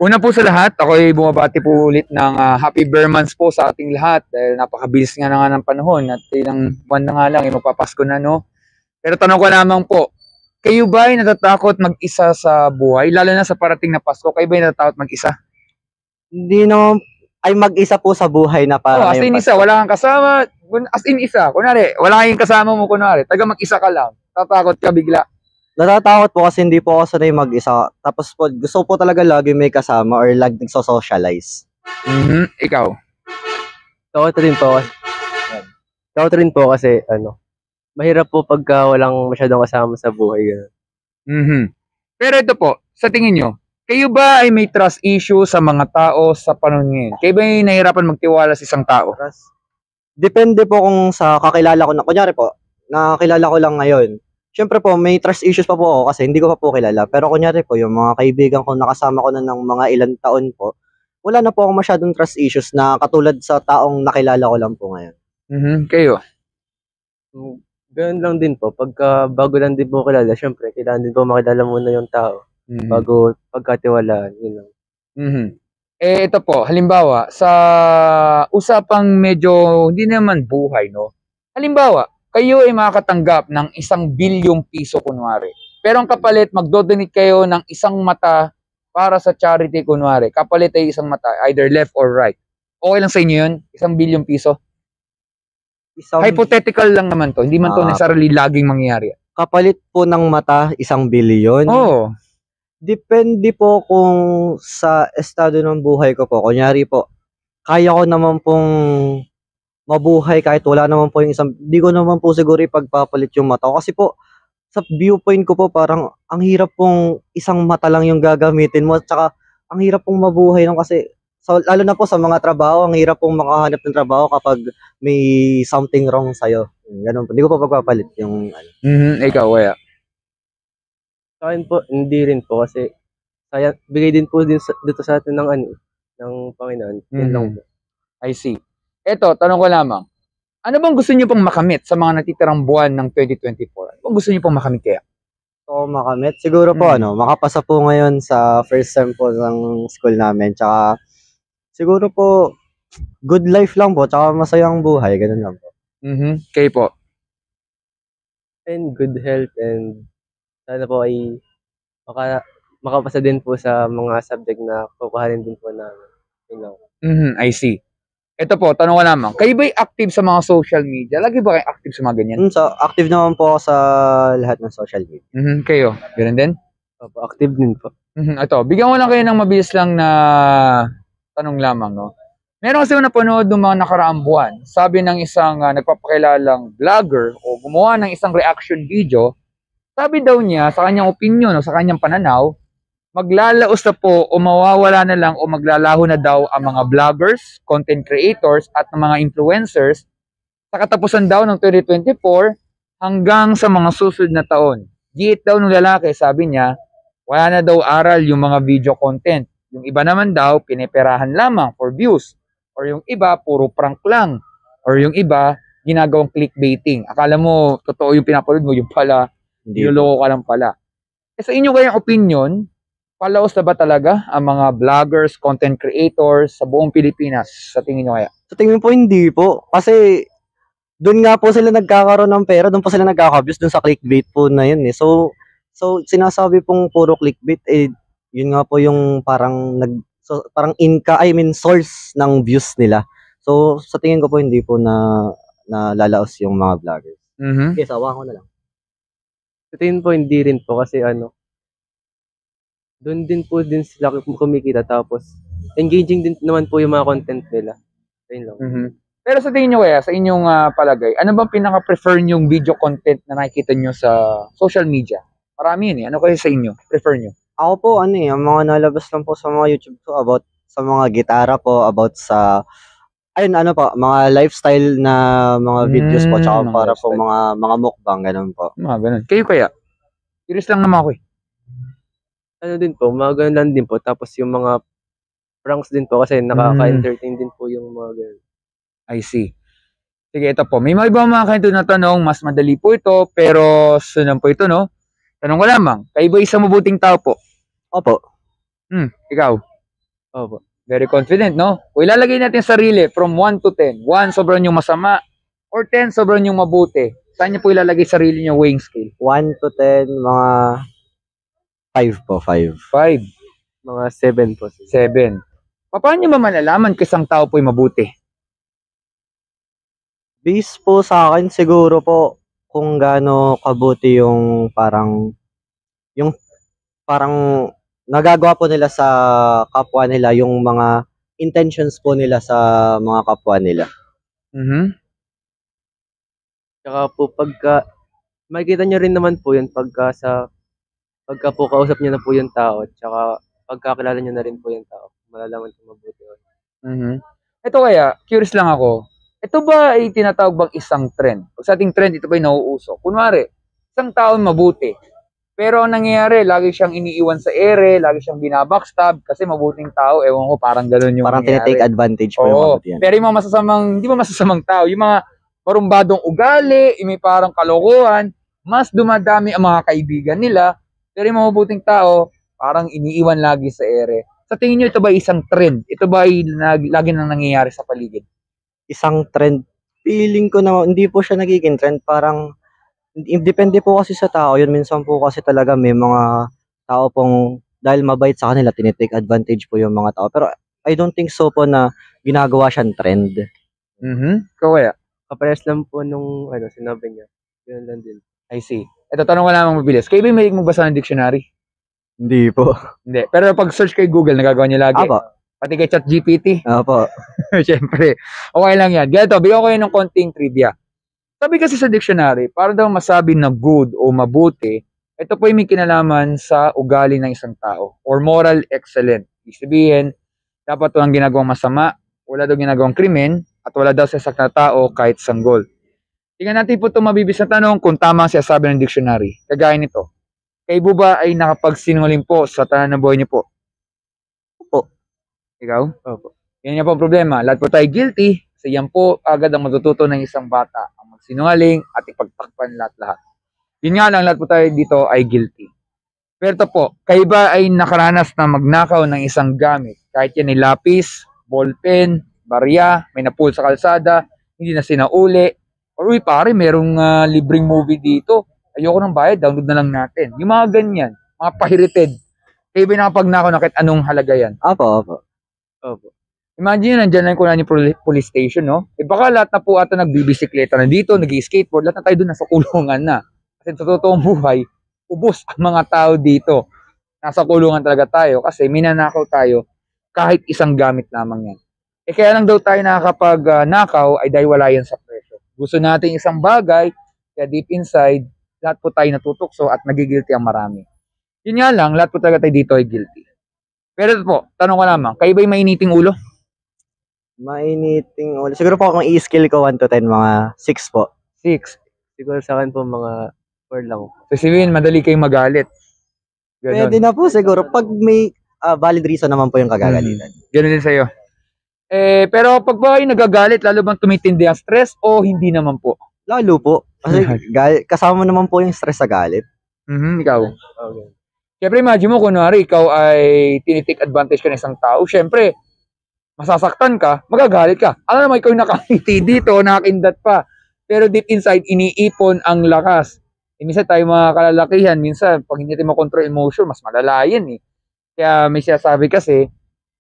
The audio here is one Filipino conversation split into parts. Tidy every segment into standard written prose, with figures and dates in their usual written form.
Una po sa lahat, ako ay bumabati po ulit ng Happy Bear Months po sa ating lahat dahil napakabilis nga na nga ng panahon at ilang buwan na nga lang, magpapasko na, no? Pero tanong ko lamang po, kayo ba ay natatakot mag-isa sa buhay? Lalo na sa parating na Pasko, kayo ba ay natatakot mag-isa? Hindi naman ay mag-isa po sa buhay na para as in ngayong isa, Pasko. wala kang kasama. As in isa, kunwari, wala kang kasama mo, kunwari, taga mag-isa ka lang. Tatakot ka bigla. Natatakot po kasi hindi po ako sanay mag-isa. Tapos po, gusto po talaga lagi may kasama or lagi nagso-socialize. Ikaw? Takot rin po kasi, takot rin po kasi mahirap po pagka walang masyadong kasama sa buhay. Pero ito po, sa tingin nyo, kayo ba ay may trust issue sa mga tao sa panahon ngayon? Kayo ba ay nahihirapan magtiwala sa isang tao? Depende po kung sa kakilala ko na. Kunyari po, nakakilala ko lang ngayon. Siyempre po, may trust issues pa po ako kasi hindi ko pa po kilala. Pero kunyari po, yung mga kaibigan ko, nakasama ko na ng mga ilang taon po, wala na po ako masyadong trust issues na katulad sa taong nakilala ko lang po ngayon. Kayo? Ganun lang din po. Pagka bago lang din po kilala, syempre, kailangan din po makilala muna yung tao. Bago pagkatiwalaan, yun lang. Ito po, halimbawa, sa usapang medyo, hindi naman buhay, no? Halimbawa, kayo ay makakatanggap ng 1 bilyong piso, kunwari. Pero ang kapalit, magdodonate kayo ng isang mata para sa charity, kunwari. Kapalit ay isang mata, either left or right. Okay lang sa inyo yun? 1 bilyong piso? Hypothetical lang naman to. Hindi man to necessarily laging mangyayari. Kapalit po ng mata, 1 bilyon? Oo. Depende po kung sa estado ng buhay ko po. Kunyari po, kaya ko naman pong mabuhay kahit wala naman po yung di ko naman po siguro ipagpapalit yung mata ko. Kasi po, sa viewpoint ko po, parang ang hirap pong isang mata lang yung gagamitin mo. At saka, ang hirap pong mabuhay lang kasi, lalo na po sa mga trabaho, ang hirap pong makahanap ng trabaho kapag may something wrong sa'yo. Ganun po. Hindi ko pa pagpapalit yung Ikaw, Waya. Sa akin po, hindi rin po kasi bigay din po dito sa atin ng Panginoon. Yun lang po. I see. Eto, tanong ko lamang. Ano bang gusto niyo pong makamit sa mga natitirang buwan ng 2024? Ano bang gusto niyo pong makamit kaya? So, makamit? Siguro po, makapasa po ngayon sa first sem po ng school namin. Tsaka, siguro po, good life lang po. Tsaka masayang buhay. Ganun lang po. Kayo po? And good health and sana po ay makapasa din po sa mga subject na kukuhanin din po namin. I see. Ito po, tanong ko lamang. Kayo ba'y active sa mga social media? Lagi ba kayo active sa mga ganyan? So, active naman po ako sa lahat ng social media. Kayo? Ganun din? Opo, active din po. Ito, bigyan ko lang kayo ng mabilis lang na tanong lamang, no? Meron kasi napanood ng mga nakaraang buwan. Sabi ng isang nagpapakilalang vlogger o gumawa ng isang reaction video, sabi daw niya sa kanyang opinion o sa kanyang pananaw, maglalaos na po o mawawala na lang o maglalaho na daw ang mga vloggers, content creators at mga influencers sa katapusan daw ng 2024 hanggang sa mga susunod na taon. Giit daw ng lalaki, sabi niya, wala na daw aral yung mga video content. Yung iba naman daw, piniperahan lamang for views. Or yung iba, puro prank lang. Or yung iba, ginagawang clickbaiting. Akala mo, totoo yung pinapanood mo, yung pala, niloloko ka lang pala. Sa inyo kayang opinion, palaos na ba talaga ang mga vloggers, content creators sa buong Pilipinas? Sa tingin nyo kaya? Sa tingin po, hindi po. Kasi, doon nga po sila nagkakaroon ng pera, doon po sila nagkaka-abuse doon sa clickbait po na yun eh. So sinasabi pong puro clickbait, yun nga po yung parang source ng views nila. So, sa tingin ko po, hindi po na lalaos yung mga vloggers. Okay, sawa ko na lang. Sa tingin po, hindi rin po kasi doon din po sila kumikita tapos engaging din naman po yung mga content nila. Ayun lang. Pero sa tingin nyo kaya, sa inyong palagay, ano bang pinaka-prefer nyong video content na nakikita nyo sa social media? Marami yun eh. Ano kayo sa inyo? Prefer nyo? Ako po, ang mga nalabas lang po sa mga YouTube ko about sa mga gitara po, about sa mga lifestyle na mga videos po, tsaka para po mga mukbang, ganun po. Ganun. Kayo kaya? Curious lang naman ako eh. Ano din po, mga ganun lang din po. Tapos yung mga pranks din po kasi nakaka-entertain din po yung mga ganun. I see. Sige, ito po. May mga ibang mga kanito na tanong, mas madali po ito, pero sunod po ito, no? Tanong ko lamang, kayo ba isang mabuting tao po? Opo. Ikaw? Opo. Very confident, no? Kung ilalagay natin sarili from 1 to 10, 1 sobrang yung masama, or 10 sobrang yung mabuti, saan niyo po ilalagay sarili niyo weighing scale? 1 to 10, mga 5 po, 5. 5, Mga 7 po. 7. Paano niyo ba malalaman kung isang tao po'y mabuti? Base po sa akin, siguro po, kung gaano kabuti yung parang nagagawa po nila sa kapwa nila, yung mga intentions po nila sa mga kapwa nila. Mhm. Tsaka po pagka makikita niyo rin naman po yun pagka po kausap niyo na po yung tao, tsaka pagkakilala niyo na rin po yung tao, malalaman kung mabuti o hindi. Mhm. Ito kaya, curious lang ako. Ito ba ay tinatawag bang isang trend? Pag sa ating trend, ito ba ay nauuso? Kunwari, isang tao mabuti. Pero ang nangyayari, lagi siyang iniiwan sa ere, lagi siyang binabackstab kasi mabuting tao, ewan ko, parang gano'n yung Parang nangyayari. tinitake advantage po yung Oo. mga yan. Pero yung mga masasamang, hindi ba masasamang tao, yung mga marumbadong ugali, yung may parang kalokohan, mas dumadami ang mga kaibigan nila, pero yung mga mabuting tao, parang iniiwan lagi sa ere. Sa tingin nyo, ito ba isang trend? Ito ba ay lagi nang nangyayari sa paligid? Isang trend, feeling ko na hindi po siya nagiging trend, parang depende po kasi sa tao yun. Minsan po kasi talaga may mga tao pong dahil mabait sa kanila, tinitake advantage po yung mga tao. Pero I don't think so po na ginagawa siyang trend. Mhm. Ikaw kaya? Kaparehas lang po nung sinabi niya. Yun lang din. I see. Ito, tanong ko lamang mabilis. Kayo ba may magbasa ng dictionary? Hindi po. Hindi. Pero pag search kay Google, nagagawa niyo lagi. Apo. Pati kay ChatGPT. Opo. Siyempre. Okay lang yan. Ganito, bigyan ko kayo ng konting trivia. Sabi kasi sa dictionary, para daw masabi na good o mabuti, ito po yung may kinalaman sa ugali ng isang tao or moral excellent. Ibig sabihin, dapat walang ginagawang masama, wala daw ginagawang krimen, at wala daw sasak na tao kahit sanggol. Tingnan natin po itong mabibis na tanong kung tama ang sinasabi ng dictionary. Kagaya nito. Kayo po ba ay nakapagsinungaling po sa tanan ng buhay niyo po? Opo. Ikaw? Opo. Yan nga po ang problema. Lahat po tayo guilty. Kasi yan po agad ang matututo ng isang bata. Ang magsinungaling at ipagtakpan lahat-lahat. Yun nga lang, lahat po tayo dito ay guilty. Pero ito po, kayo ba ay nakaranas na magnakaw ng isang gamit? Kahit yan ay lapis, ballpen, barya, may napul sa kalsada, hindi na sinauli. Or uy pare, merong libreng movie dito. Ayoko ng bayad, download na lang natin. Yung mga ganyan, mga pahirited. Kayo ba yung nakapagnakaw na kahit anong halaga yan? Opo. Opo. Imagine, nandyan lang kung yung police station, no? Eh baka lahat na po ata nagbibisikleta na dito, nag-skateboard, lahat na tayo doon nasa kulungan na. Kasi sa totoong buhay, ubos ang mga tao dito. Nasa kulungan talaga tayo kasi minanakaw tayo kahit isang gamit lamang yan. Eh kaya lang daw tayo nakakapag-nakaw ay dahil wala yan sa presyo. Gusto natin isang bagay, kaya deep inside, lahat po tayo natutokso at nagigilty ang marami. Yun nga lang, lahat po talaga tayo dito ay guilty. Pero ito po, tanong ko lamang, kayo ba'y mainiting ulo? Mainiting ulo. Siguro po kung i-skill ko 1 to 10, mga 6 po. 6. Siguro sa akin po mga 4 lang. Sasabihin, madali kayong magalit. Ganon. Pwede na po siguro. Pag may valid reason naman po yung kagagalitan. Ganon din sa'yo. Eh, pero pag ba kayo nagagalit, lalo bang tumitindi ang stress o hindi naman po? Lalo po. Kasi kasama naman po yung stress sa galit. Ikaw. Okay. Siyempre, imagine mo, kunwari, ikaw ay tinitik advantage ka ng isang tao. Siyempre, masasaktan ka, magagalit ka. Alam naman, ikaw yung nakangiti dito, nakakindat pa. Pero deep inside, iniipon ang lakas. E, minsan tayo mga kalalakihan, minsan, pag hindi natin makontrol emotion, mas malala yan eh. Kaya may sinasabi kasi,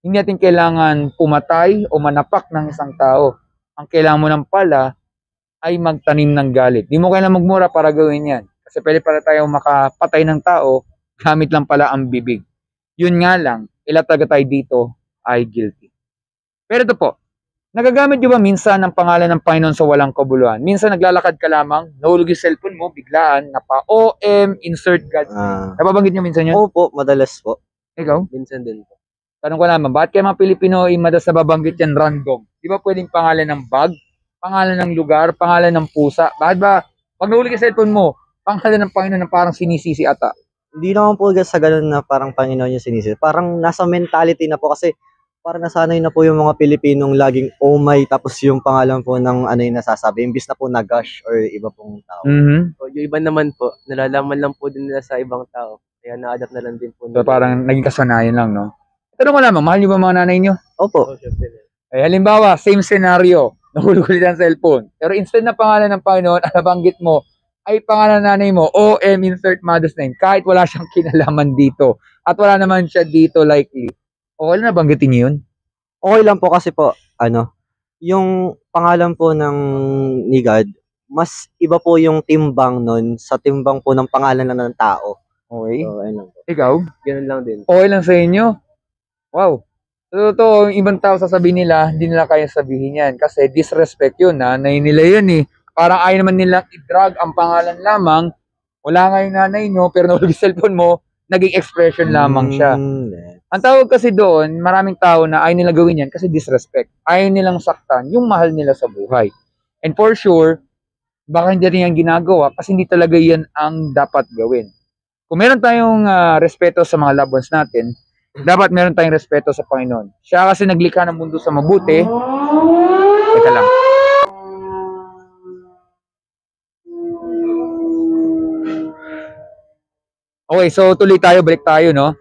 hindi natin kailangan pumatay o manapak ng isang tao. Ang kailangan mo lang pala ay magtanim ng galit. Di mo kailangan magmura para gawin yan. Kasi pwede para tayo makapatay ng tao, gamit lang pala ang bibig. Yun nga lang, ilan talaga tayo dito ay guilty. Pero ito po, nagagamit nyo ba minsan ang pangalan ng Panginoon sa walang kabuluhan? Minsan naglalakad ka lamang, nahulog yung cellphone mo, biglaan, napa-OM, insert God's name. Nababanggit nyo minsan yun? Opo, madalas po. Ikaw? Minsan din po. Tanong ko naman, bakit kaya mga Pilipino ay madalas nababanggit yan random? Di ba pwedeng pangalan ng bag, pangalan ng lugar, pangalan ng pusa? Bakit ba, pag nahulog yung cellphone mo, pangalan ng Panginoon na parang sinisisi ata? Hindi naman po sa ganun na parang Panginoon yung sinisisi. Parang nasa mentality na po kasi parang nasanay na po yung mga Pilipinong laging oh my tapos yung pangalan po ng ano yung nasasabi. Imbis na po na gosh or iba pong tao. So, yung iba naman po, nalalaman lang po din nila sa ibang tao. Kaya na-adapt na lang din po So nila. parang naging kasanayan lang, no? Tanong ko lamang, mahal niyo ba mga nanay niyo? Opo. Oh, syempre. Eh, halimbawa, same scenario, nahulog ulit ang cellphone. Pero instead na pangalan ng Panginoon, ang nabanggit mo, ay pangalan ng nanay mo, OM insert mother's name, kahit wala siyang kinalaman dito. At wala naman siya dito likely. Okay lang nabanggitin niyo yun? Okay lang po kasi po, yung pangalan po ng ni God, mas iba po yung timbang nun sa timbang po ng pangalan lang ng tao. Okay. So, ayun lang po. Ikaw? Ganun lang din. Okay lang sa inyo? Wow. Sa totoo, yung ibang tao sasabihin nila, hindi nila kaya sabihin yan. Kasi disrespect yun, nanay nila yun eh. Parang ayaw naman nilang i-drag ang pangalan lamang. Wala nga yung nanay nyo, pero nahulog yung cellphone mo, naging expression lamang siya. Yes. Ang tawag kasi doon, maraming tao na ayaw nila gawin yan kasi disrespect. Ayaw nilang saktan yung mahal nila sa buhay. And for sure, baka hindi rin yan ginagawa kasi hindi talaga yan ang dapat gawin. Kung meron tayong respeto sa mga loved ones natin, dapat meron tayong respeto sa Panginoon. Siya kasi naglikha ng mundo sa mabuti. Teka lang. Okay, so tuloy tayo, balik tayo, no?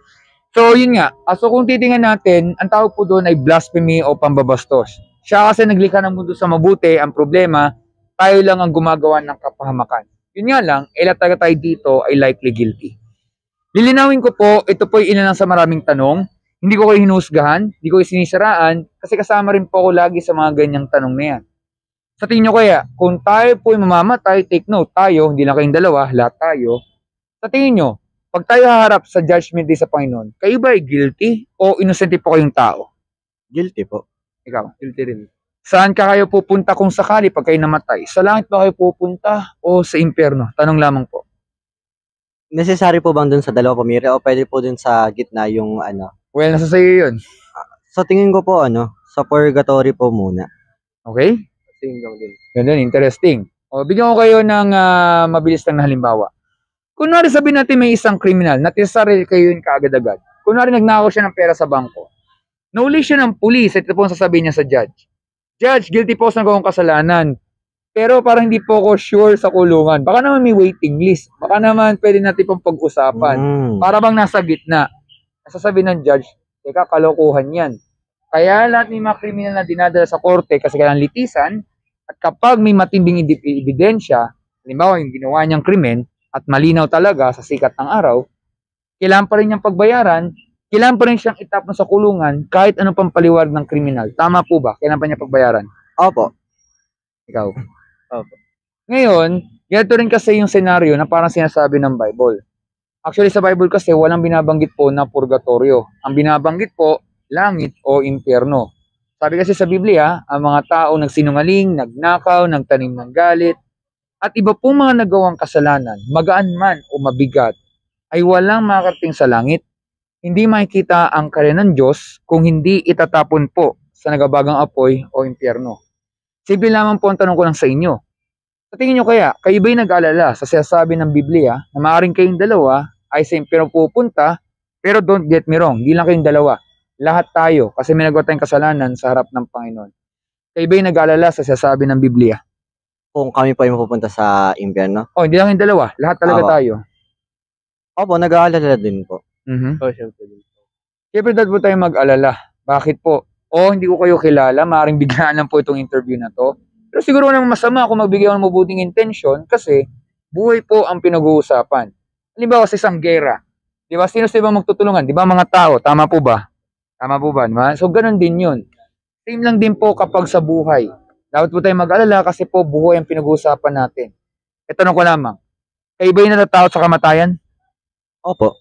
So, yun nga. So, kung titingnan natin, ang tawag po doon ay blasphemy o pambabastos. Siya kasi naglikha ng mundo sa mabuti. Ang problema, tayo lang ang gumagawa ng kapahamakan. Yun nga lang, ilan talaga tayo dito ay likely guilty. Lilinawin ko po, ito po yung ilan sa maraming tanong. Hindi ko kayo hinusgahan, hindi ko kayo sinisiraan, kasi kasama rin po ako lagi sa mga ganyang tanong na yan. Sa tingin nyo kaya, kung tayo po yung mamamatay, take note, tayo, hindi lang kayong dalawa, lahat tayo. Sa tingin nyo, pag tayo haharap sa judgment day sa Panginoon, kayo ba ay guilty o innocent po kayong tao? Guilty po. Ikaw? Guilty rin. Saan ka kayo pupunta kung sakali pag kayo namatay? Sa langit ba kayo pupunta o sa impyerno? Tanong lamang po. Necessary po bang dun sa dalawa pamilya o pwede po dun sa gitna yung Well, nasa sayo yun. Sa tingin ko po sa purgatory po muna. Okay? Same lang din. Ganun, interesting. O, bigyan ko kayo ng mabilis lang na halimbawa. Kunwari sabihin natin may isang kriminal, natisaril kayo yun kaagad-agad. Kunwari nagnakaw siya ng pera sa bangko. Nahuli siya ng pulis, ito po ang sasabihin niya sa judge. Judge, guilty po sa nagawang kasalanan. Pero parang hindi po ako sure sa kulungan. Baka naman may waiting list. Baka naman pwede natin pong pag-usapan. Para bang nasa gitna. Nasasabi ng judge, teka, kalokohan yan. Kaya lahat ng mga kriminal na dinadala sa korte kasi kailangan litisan, at kapag may matinding ebidensya, halimbawa yung ginawa niyang krimen, at malinaw talaga sa sikat ng araw, kailangan pa rin niyang pagbayaran, kailangan pa rin siyang itapon sa kulungan kahit anong pampaliwanag ng kriminal. Tama po ba? Kailangan pa niya pagbayaran? Opo. Ikaw? Opo. Ngayon, ganito rin kasi yung senaryo na parang sinasabi ng Bible. Actually, sa Bible kasi, walang binabanggit po na purgatorio. Ang binabanggit po, langit o impyerno. Sabi kasi sa Biblia, ang mga tao nagsinungaling, nagnakaw, nagtanim ng galit, at iba pong mga nagawang kasalanan, magaan man o mabigat, ay walang makarating sa langit. Hindi makikita ang karya ng Diyos kung hindi itatapon po sa nagabagang apoy o impyerno. Simple lamang po ang tanong ko lang sa inyo. Sa tingin nyo kaya, kayo ba'y nag-alala sa sinasabi ng Biblia na maaaring kayong dalawa ay sa impyerno pupunta, pero don't get me wrong, hindi lang kayong dalawa. Lahat tayo, kasi may nagawa tayong kasalanan sa harap ng Panginoon. Kayo ba'y nag-alala sa sinasabi ng Biblia? Kung kami po yung mapupunta sa impyerno. Oh, hindi lang yung dalawa. Lahat talaga Opo. tayo. Opo, nag-aalala din po. Oh, syempre din. Siyempre dapat po tayo mag-alala. Bakit po? Hindi ko kayo kilala. Maaaring biglaan lang po itong interview na to. Pero siguro naman masama kung magbigay ng mabuting intention kasi buhay po ang pinag-uusapan. Halimbawa sa isang gera. Di ba? Sino sa ibang magtutulungan? Di ba mga tao? Tama po ba? Tama po ba? Diba? So, ganun din yun. Same lang din po kapag sa buhay. Dapat po tayo mag-alala kasi po buhay ang pinag-uusapan natin. E tanong ko lamang, kayo ba yung natatakot sa kamatayan? Opo.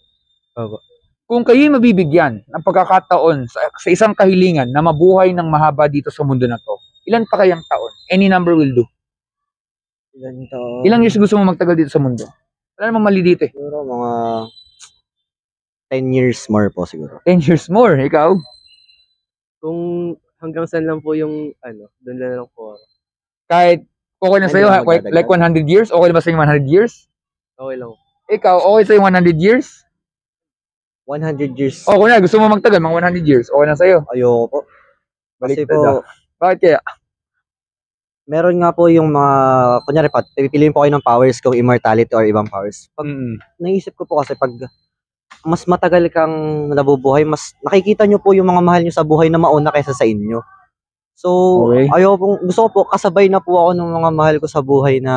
Opo. Kung kayo mabibigyan ng pagkakataon sa isang kahilingan na mabuhay ng mahaba dito sa mundo na to, ilan pa kayang taon? Any number will do. Ilang years gusto mo magtagal dito sa mundo? Wala namang mali dito eh. Siguro mga 10 years more po siguro. 10 years more, ikaw? Kung hanggang saan lang po yung doon lang po ako. Kahit okay na sa'yo, Hindi na like 100 years? Okay na ba sa'yo 100 years? Okay lang. Ikaw, okay sa'yo 100 years? 100 years. Okay na, gusto mo magtagal, mga 100 years. Okay na sa'yo. Ayoko po. Kasi Baliktad po, Bakit kaya? meron nga po yung mga, kunyari pa, pipiliin po kayo ng powers kung immortality or ibang powers. Pag naisip ko po kasi pag mas matagal kang nabubuhay, mas nakikita nyo po yung mga mahal nyo sa buhay na mauna kaysa sa inyo. So, Okay. gusto ko po, kasabay na po ako ng mga mahal ko sa buhay na,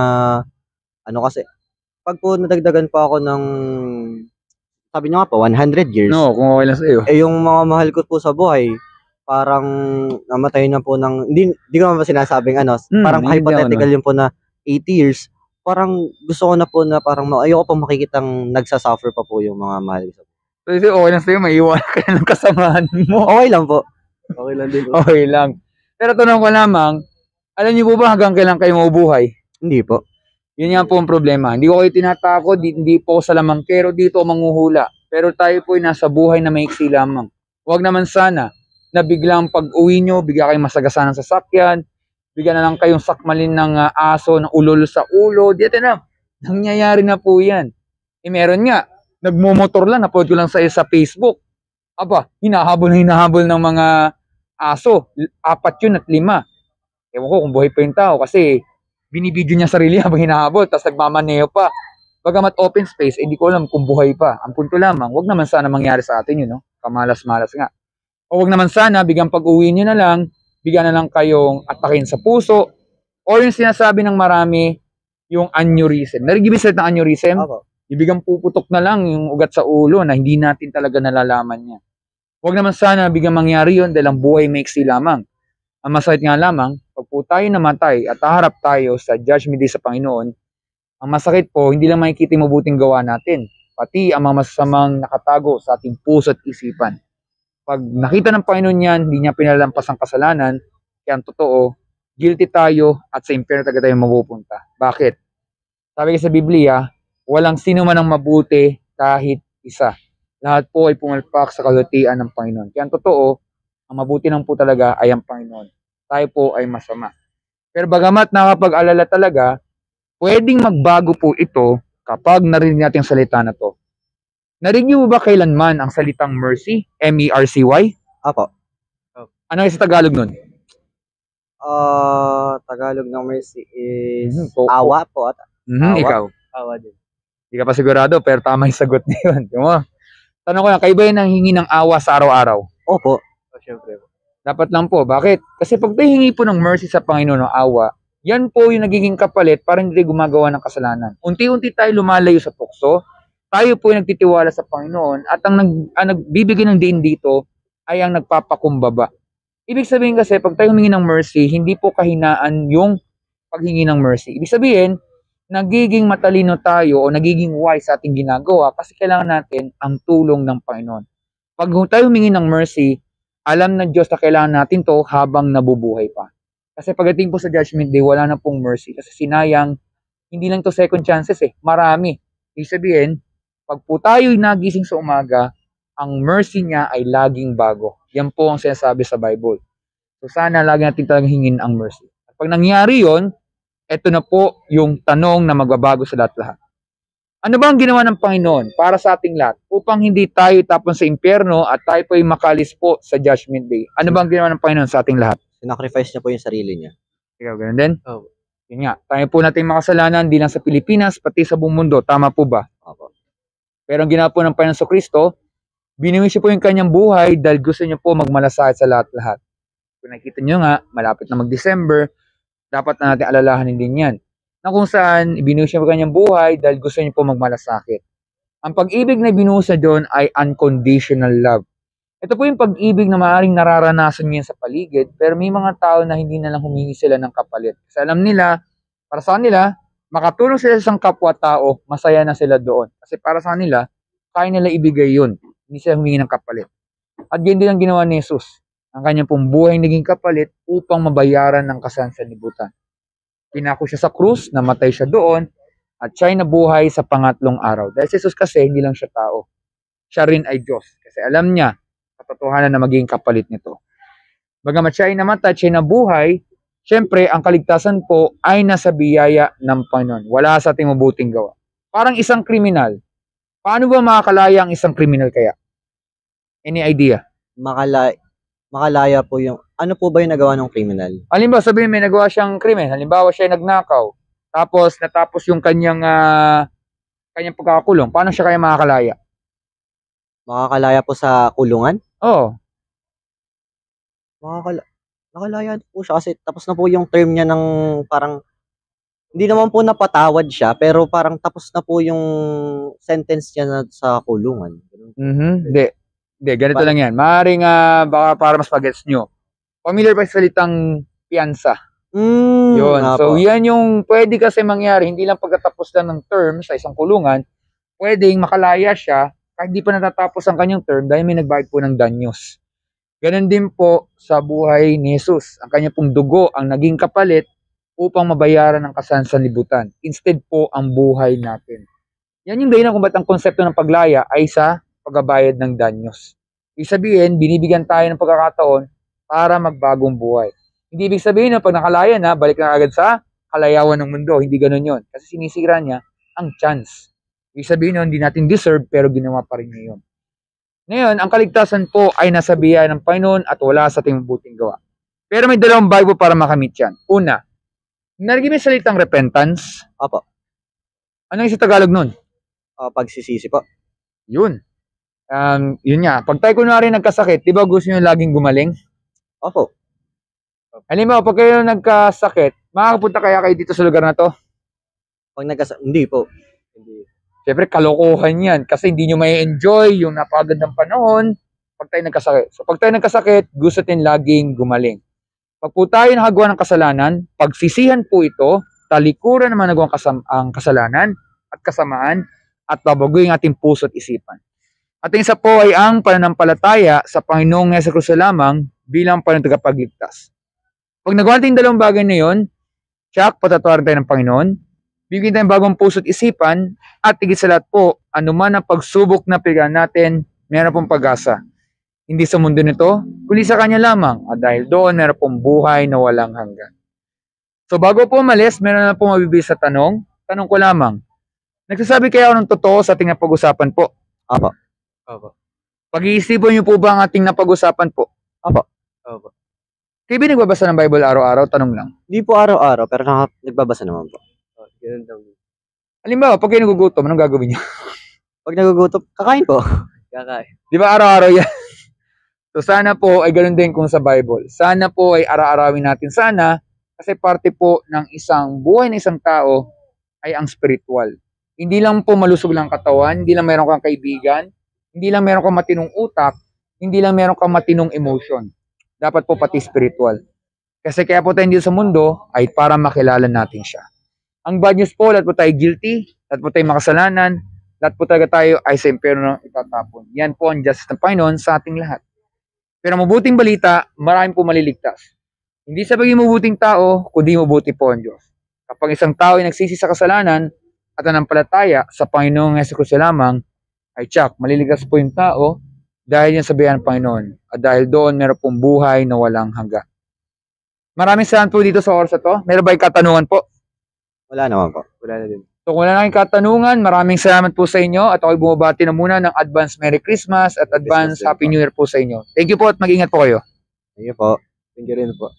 kasi, pag po nadagdagan pa ako ng, sabi nyo nga po, 100 years, No, kung okay lang sa'yo. yung mga mahal ko po sa buhay, parang namatay na po ng, hindi ko naman sinasabing parang naiintindihan ko hypothetical yun po na 80 years, parang gusto ko na po na parang ayoko pa makikitang nagsasuffer pa po yung mga mahal ko sa buhay. Kasi okay lang sa'yo, maiiwan ka na ng kasamahan mo. Okay lang po. Okay lang din po. Okay lang. Pero tanong ko lamang, alam niyo po ba hanggang kailan kayo mabubuhay? Hindi po. Yun nga po ang problema. Hindi ko kayo tinatakot, hindi po ako sa lamangkero dito o manghuhula. Pero tayo po ay nasa buhay na maiksi lamang. Huwag naman sana na biglang pag-uwi nyo, bigla kayong masagasan ng sasakyan, bigla na lang kayong sakmalin ng aso, ng ulol sa ulo. Dito na, nangyayari na po yan. Meron nga, nagmumotor lang, napload ko lang sa Facebook. Aba, hinahabol ng mga aso. 4 yun at 5. Ewan ko kung buhay pa yung tao kasi binibidyo niya sarili habang hinahabol tapos nagmamaneho pa. Bagamat open space, hindi ko alam kung buhay pa. Ang punto lamang, wag naman sana mangyari sa atin yun, no? Kamalas-malas nga. O wag naman sana, biglang pag-uwi nyo na lang, bigyan na lang kayong atakin sa puso, or yung sinasabi ng marami, yung aneurysm. Narigibisit ng aneurysm? Ako. Ibigang puputok na lang yung ugat sa ulo na hindi natin talaga nalalaman niya. Huwag naman sana biglang mangyari yun dahil ang buhay maiksi lamang. Ang masakit nga lamang, pag po tayo namatay at haharap tayo sa judgment day sa Panginoon, ang masakit po, hindi lang makikita yung mabuting gawa natin, pati ang mga masasamang nakatago sa ating puso at isipan. Pag nakita ng Panginoon yan, hindi niya pinalampas ang kasalanan, kaya ang totoo, guilty tayo at sa impyerno tayo mapupunta. Bakit? Sabi sa Biblia, walang sino man ang mabuti kahit isa. Lahat po ay pumalpak sa kalutian ng Panginoon. Kaya ang totoo, ang mabuti lang po talaga ay ang Panginoon. Tayo po ay masama. Pero bagamat nakapag-alala talaga, pwedeng magbago po ito kapag narinig natin ang salita na to. Narinig mo ba kailanman ang salitang mercy? M-E-R-C-Y? Apo. Ano yung sa Tagalog nun? Tagalog ng mercy is Po. awa po. Awa? Ikaw. Awa din. Hindi ka pa sigurado, pero tama yung sagot na yun. Di mo? Tanong ko lang, kayo ba yun ang hingi ng awa sa araw-araw? Opo. O, syempre po. Dapat lang po. Bakit? Kasi pag tayo hingi po ng mercy sa Panginoon ng awa, yan po yung nagiging kapalit para hindi tayo gumagawa ng kasalanan. Unti-unti tayo lumalayo sa tukso, tayo po yung nagtitiwala sa Panginoon at ang nagbibigay ng diin dito ay ang nagpapakumbaba. Ibig sabihin kasi, pag tayo humingi ng mercy, hindi po kahinaan yung paghingi ng mercy. Ibig sabihin, nagiging matalino tayo o nagiging wise sa ating ginagawa kasi kailangan natin ang tulong ng Panginoon. Pag tayo humingi ng mercy, alam ng Diyos na kailangan natin to habang nabubuhay pa. Kasi pagdating po sa Judgment Day, wala na pong mercy. Kasi sinayang, hindi lang to second chances marami. Ibig sabihin, pag po tayo'y nagising sa umaga, ang mercy niya ay laging bago. Yan po ang sinasabi sa Bible. So sana lagi natin talagang hingin ang mercy. At pag nangyari yon, eto na po yung tanong na magbabago sa lahat-lahat. Ano ba ang ginawa ng Panginoon para sa ating lahat upang hindi tayo tapon sa impyerno at tayo po ay makalis po sa Judgment Day? Ano ba ang ginawa ng Panginoon sa ating lahat? Sinacrifice niya po yung sarili niya. Ikaw, ganun din? Opo. Yun nga, tayo po natin makasalanan, di lang sa Pilipinas, pati sa buong mundo. Tama po ba? Opo. Pero ang ginawa po ng Panginoon sa Kristo, binuwi siya po yung kanyang buhay dahil gusto niya po magmalasakit sa lahat-lahat. Kung nakikita niyo nga, malapit na mag-December, dapat na natin alalahanin din yan. Na kung saan, ibinuhos niya po kanyang buhay dahil gusto niya po magmalasakit. Ang pag-ibig na binuhos na doon ay unconditional love. Ito po yung pag-ibig na maaaring nararanasan niya sa paligid, pero may mga tao na hindi na lang humingi sila ng kapalit. Kasi alam nila, para sa kanila, makatulong sila sa isang kapwa-tao, masaya na sila doon. Kasi para sa kanila, kaya nila ibigay yun. Hindi sila humingi ng kapalit. At yun din ang ginawa ni Jesus. Ang kanyang pong buhay naging kapalit upang mabayaran ng kasanlibutan. Pinako siya sa krus, namatay siya doon, at siya'y nabuhay sa pangatlong araw. Dahil si Jesus kasi hindi lang siya tao. Siya rin ay Diyos. Kasi alam niya, katotohanan na magiging kapalit nito. Bagamat siya'y namatay, siya'y nabuhay, syempre, ang kaligtasan po ay nasa biyaya ng Panginoon. Wala sa ating mabuting gawa. Parang isang kriminal. Paano ba makakalaya ang isang kriminal kaya? Any idea? Makalaya po yung, ano po ba yung nagawa ng criminal? Halimbawa, sabihin may nagawa siyang krimen. Halimbawa, siya ay nagnakaw. Tapos, natapos yung kanyang pagkakakulong. Paano siya kaya makakalaya? Makakalaya po sa kulungan? Oo. Nakalaya po siya kasi tapos na po yung term niya ng parang hindi naman po napatawad siya, pero parang tapos na po yung sentence niya na sa kulungan. Ganun po. Hindi. Hindi, ganito Bali- lang yan. Maaaring baka para mas pagets nyo. Familiar pa sa salitang piyansa. Yun. nga So, po. yan yung pwede kasi mangyari. Hindi lang pagkatapos lang ng term sa isang kulungan, pwedeng makalaya siya kahit di pa natatapos ang kanyang term dahil may nagbayad po ng danyos. Ganon din po sa buhay ni Jesus. Ang kanya pong dugo ang naging kapalit upang mabayaran ang kasanlibutan. Instead po ang buhay natin. Yan yung dahilan kung ba't ang konsepto ng paglaya ay sa pagbabayad ng danyos. Ibig sabihin, binibigyan tayo ng pagkakataon para magbagong buhay. Hindi ibig sabihin na pag nakalaya na, balik na agad sa kalayawan ng mundo. Hindi ganun yon. Kasi sinisira niya ang chance. Ibig sabihin nun, hindi natin deserve pero ginawa pa rin niya yun. Ngayon, ang kaligtasan po ay nasa biyaya ng Panginoon at wala sa ating mabuting gawa. Pero may dalawang Bible para makamit yan. Una, narinig mo yung salitang repentance? Opo. Ano yung sa Tagalog nun? Pagsisisi po. Yun. Yun nga. Pag tayo kunwari nagkasakit, di ba gusto nyo laging gumaling? Opo. Halimbawa, pag kayo nagkasakit, makakapunta kaya kayo dito sa lugar na to? Hindi po. Hindi. Siyempre, kalokohan yan. Kasi hindi nyo may enjoy yung napakagandang panahon pag tayo nagkasakit. So, pag tayo nagkasakit, gusto natin laging gumaling. Pag po tayo nakagawa ng kasalanan, pagsisihan po ito, talikuran naman nagawa ang kasalanan at kasamaan at babaguhin ang ating puso at isipan. At yung isa po ay ang pananampalataya sa Panginoong Jesucristo lamang bilang panatagapagligtas. Pag nagawa natin dalawang bagay na yun, tsak, patatawarin tayo ng Panginoon, bigyan tayong bagong puso at isipan, at higit sa lahat po, anuman ang pagsubok na pigaan natin, meron pong pag-asa. Hindi sa mundo nito, kundi sa Kanya lamang, at dahil doon, meron pong buhay na walang hanggan. So bago po umalis, meron na po mabibigay sa tanong ko lamang, nagsasabi kaya ako ng totoo sa ating napag-usapan po? Opo. Opo. Pag-iisipan niyo po ba ang ating napag-usapan po? Opo. Kayo ba nagbabasa ng Bible araw-araw? Tanong lang. Hindi po araw-araw, pero nagbabasa naman po. Ganun lang. Halimbawa, pag kayo nagugutom, anong gagawin niyo? Pag nagugutom, kakain po. Kakain. Di ba araw-araw yan? So sana po ay ganun din kung sa Bible. Sana po ay ara-arawin natin. Sana, kasi parte po ng isang buhay ng isang tao ay ang spiritual. Hindi lang po malusog lang katawan, hindi lang meron kang kaibigan, hindi lang meron kang matinong utak, hindi lang meron kang matinong emotion. Dapat po pati spiritual. Kasi kaya po tayo dito sa mundo ay para makilala natin siya. Ang bad news po, lahat po tayo guilty, lahat po tayo makasalanan, lahat po talaga tayo ay sa impyerno itatapon. Yan po ang justice ng Panginoon sa ating lahat. Pero mabuting balita, maraming po maliligtas. Hindi sa pagiging mabuting tao, kundi mabuti po ang Diyos. Kapag isang tao ay nagsisi sa kasalanan at nanampalataya sa Panginoong Jesucristo lamang, ay tsak, maliligtas po yung tao dahil yan sa biyaya ng Panginoon. At dahil doon, meron pong buhay na walang hanggan. Maraming salamat po dito sa oras na to. Meron ba yung katanungan po? Wala naman po. Wala na din. So kung wala na kayong katanungan, maraming salamat po sa inyo at ako'y bumabati na muna ng advance Merry Christmas at advance Christmas din Happy po. New Year po sa inyo. Thank you po at mag-ingat po kayo. Sige po. Thank you rin po.